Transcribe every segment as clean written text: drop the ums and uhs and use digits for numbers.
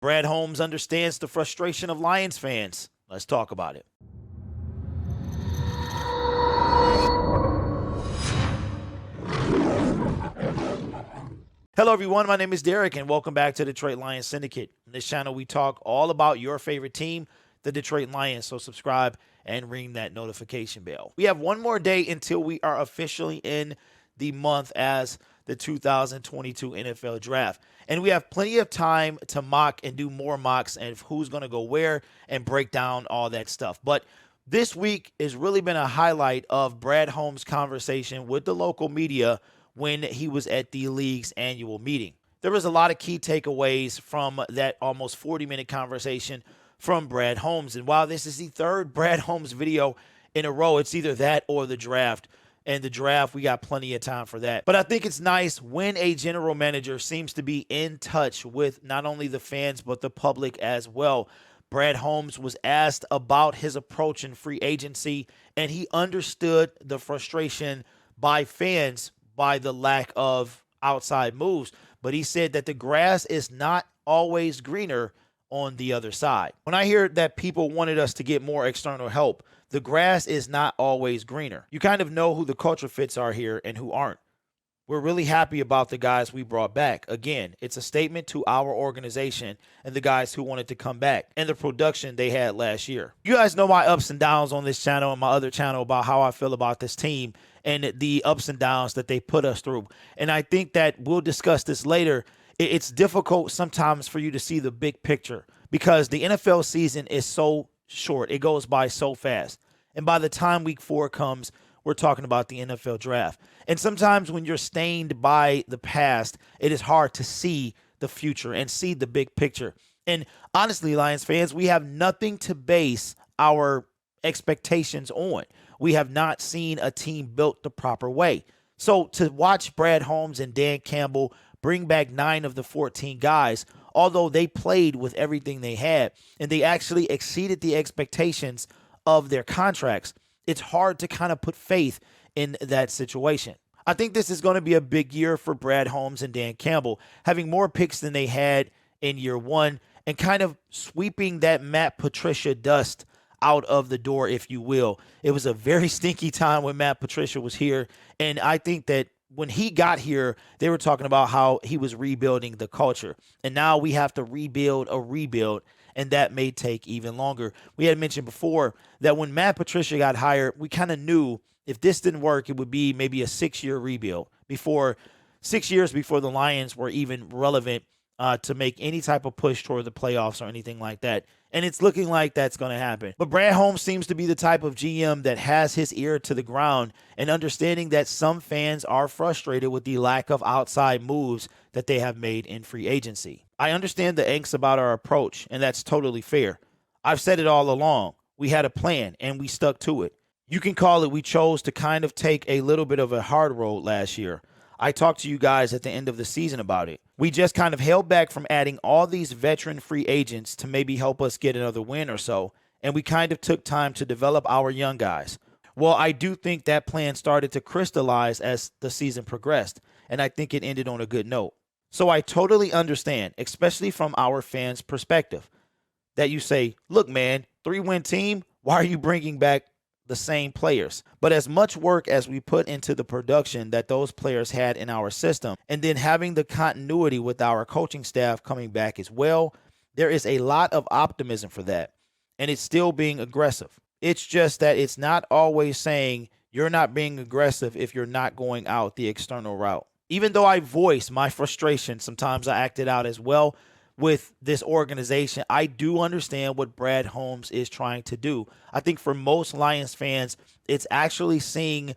Brad Holmes understands the frustration of Lions fans. Let's talk about it. Hello, everyone. My name is Derek, and welcome back to Detroit Lions Syndicate. On this channel, we talk all about your favorite team, the Detroit Lions. So subscribe and ring that notification bell. We have one more day until we are officially in the month as the 2022 NFL Draft. And we have plenty of time to mock and do more mocks and who's going to go where and break down all that stuff. But this week has really been a highlight of Brad Holmes' conversation with the local media when he was at the league's annual meeting. There was a lot of key takeaways from that almost 40-minute conversation from Brad Holmes. And while this is the third Brad Holmes video in a row, it's either that or the draft. And the draft, we got plenty of time for that. But I think it's nice when a general manager seems to be in touch with not only the fans, but the public as well. Brad Holmes was asked about his approach in free agency, and he understood the frustration by fans by the lack of outside moves. But he said that the grass is not always greener on the other side. When I hear that people wanted us to get more external help, the grass is not always greener. You kind of know who the culture fits are here and who aren't. We're really happy about the guys we brought back. Again, it's a statement to our organization and the guys who wanted to come back and the production they had last year. You guys know my ups and downs on this channel and my other channel about how I feel about this team and the ups and downs that they put us through. And I think that we'll discuss this later. It's difficult sometimes for you to see the big picture because the NFL season is so short. It goes by so fast. And by the time week 4 comes, we're talking about the NFL draft. And sometimes when you're stained by the past, it is hard to see the future and see the big picture. And honestly, Lions fans, we have nothing to base our expectations on. We have not seen a team built the proper way. So to watch Brad Holmes and Dan Campbell bring back 9 of the 14 guys, although they played with everything they had and they actually exceeded the expectations of their contracts, it's hard to kind of put faith in that situation. I think this is going to be a big year for Brad Holmes and Dan Campbell, having more picks than they had in year 1 and kind of sweeping that Matt Patricia dust out of the door, if you will. It was a very stinky time when Matt Patricia was here, and I think that when he got here, they were talking about how he was rebuilding the culture, and now we have to rebuild a rebuild, and that may take even longer. We had mentioned before that when Matt Patricia got hired, we kind of knew if this didn't work, it would be maybe a 6-year rebuild. 6 years before the Lions were even relevant to make any type of push toward the playoffs or anything like that. And it's looking like that's going to happen. But Brad Holmes seems to be the type of GM that has his ear to the ground and understanding that some fans are frustrated with the lack of outside moves that they have made in free agency. I understand the angst about our approach, and that's totally fair. I've said it all along. We had a plan, and we stuck to it. You can call it we chose to kind of take a little bit of a hard road last year. I talked to you guys at the end of the season about it. We just kind of held back from adding all these veteran free agents to maybe help us get another win or so, and we kind of took time to develop our young guys. Well, I do think that plan started to crystallize as the season progressed, and I think it ended on a good note. So I totally understand, especially from our fans' perspective, that you say, look, man, 3-win team, why are you bringing back the same players? But as much work as we put into the production that those players had in our system, and then having the continuity with our coaching staff coming back as well, there is a lot of optimism for that. And it's still being aggressive. It's just that it's not always saying you're not being aggressive if you're not going out the external route. Even though I voice my frustration, sometimes I act it out as well with this organization, I do understand what Brad Holmes is trying to do. I think for most Lions fans, it's actually seeing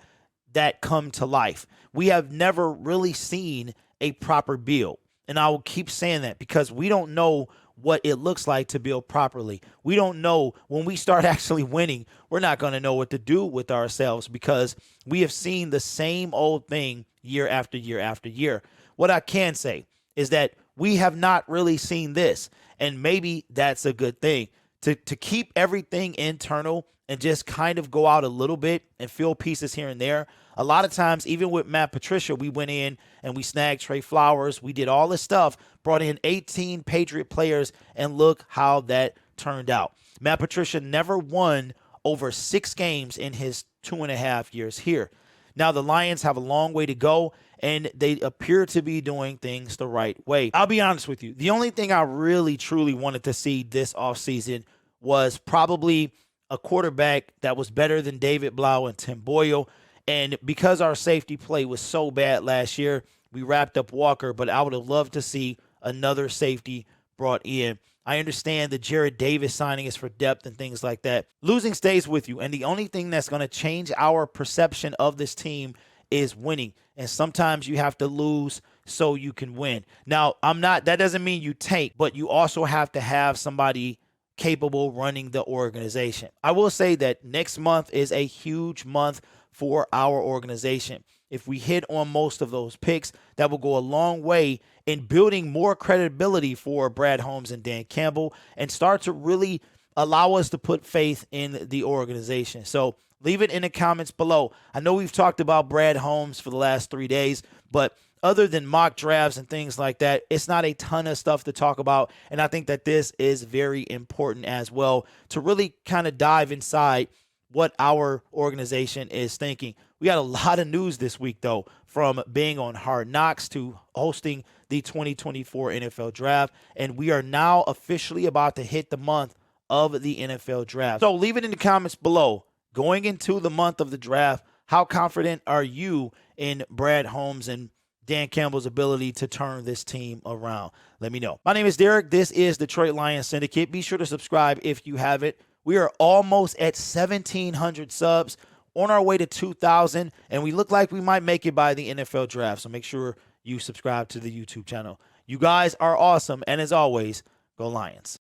that come to life. We have never really seen a proper build. And I will keep saying that because we don't know what it looks like to build properly. We don't know when we start actually winning, we're not going to know what to do with ourselves because we have seen the same old thing year after year after year. What I can say is that we have not really seen this, and maybe that's a good thing. To keep everything internal and just kind of go out a little bit and fill pieces here and there, A lot of times, even with Matt Patricia, we went in and we snagged Trey Flowers. We did all this stuff, brought in 18 Patriot players, and look how that turned out. Matt Patricia never won over 6 games in his 2.5 years here. Now, the Lions have a long way to go, and they appear to be doing things the right way. I'll be honest with you. The only thing I really, truly wanted to see this offseason was probably a quarterback that was better than David Blau and Tim Boyle. And because our safety play was so bad last year, we wrapped up Walker, but I would have loved to see another safety brought in. I understand the Jared Davis signing is for depth and things like that. Losing stays with you, and the only thing that's going to change our perception of this team is winning. And sometimes you have to lose so you can win. Now, that doesn't mean you tank, but you also have to have somebody capable running the organization. I will say that next month is a huge month for our organization. If we hit on most of those picks, that will go a long way in building more credibility for Brad Holmes and Dan Campbell and start to really allow us to put faith in the organization. So leave it in the comments below. I know we've talked about Brad Holmes for the last 3 days, but other than mock drafts and things like that, it's not a ton of stuff to talk about. And I think that this is very important as well to really kind of dive inside what our organization is thinking. We got a lot of news this week, though, from being on Hard Knocks to hosting the 2024 NFL Draft. And we are now officially about to hit the month of the NFL Draft. So leave it in the comments below. Going into the month of the draft, how confident are you in Brad Holmes and Dan Campbell's ability to turn this team around? Let me know. My name is Derek. This is Detroit Lions Syndicate. Be sure to subscribe if you haven't. We are almost at 1,700 subs, on our way to 2,000, and we look like we might make it by the NFL Draft. So make sure you subscribe to the YouTube channel. You guys are awesome, and as always, go Lions.